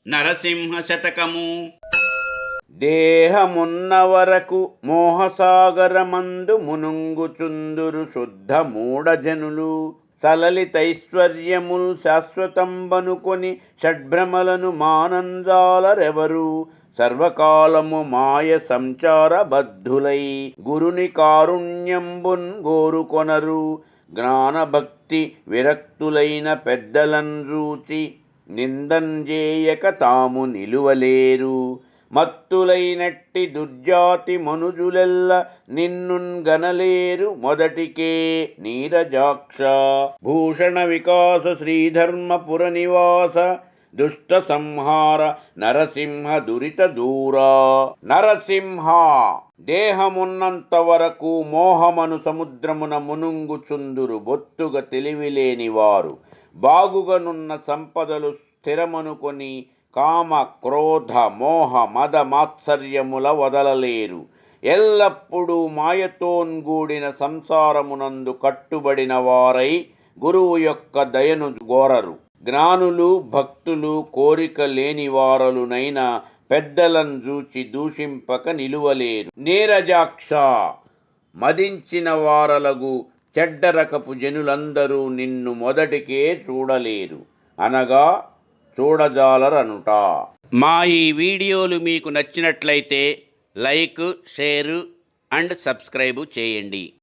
నరసింహ శతకము. దేహమున్న వరకు మోహసాగరమందు మునుంగుచుందురు శుద్ధ మూఢజనులు. సలలితైశ్వర్యముల్ శాశ్వతంబనుకొని షడ్భ్రమలను మానంజాలరెవరు. సర్వకాలము మాయ సంచార బద్ధులై గురుని కారుణ్యంబున్ గోరుకొనరు. జ్ఞానభక్తి విరక్తులైన పెద్దలన్ రూచి నిందంజేయక తాము నిలువలేరు. మత్తులైనట్టి దుర్జాతి మనుజులెల్ల నిన్నున్ గనలేరు మొదటికే నీరజాక్ష. భూషణ వికాస శ్రీధర్మపుర నివాస దుష్ట సంహార నరసింహ దురిత దూరా. నరసింహ దేహమున్నంత వరకు మోహమను సముద్రమున మునుంగుచుందురు బొత్తుగా తెలివిలేని వారు. బాగుగనున్న సంపదలు స్థిరమనుకొని కామ క్రోధ మోహ మద మాత్సర్యముల వదలలేరు. ఎల్లప్పుడూ మాయతోన్గూడిన సంసారమునందు కట్టుబడిన వారై గురువు యొక్క దయను గోరరు. జ్ఞానులు భక్తులు కోరిక లేని వారలునైన పెద్దలను చూచి దూషింపక నిలువలేరు. నీరజాక్ష మదించిన వారలగు చెడ్డరకపు జనులందరూ నిన్ను మొదటికే చూడలేరు అనగా చూడజాలరనుట. మా ఈ వీడియోలు మీకు నచ్చినట్లయితే లైక్, షేరు అండ్ సబ్స్క్రైబు చేయండి.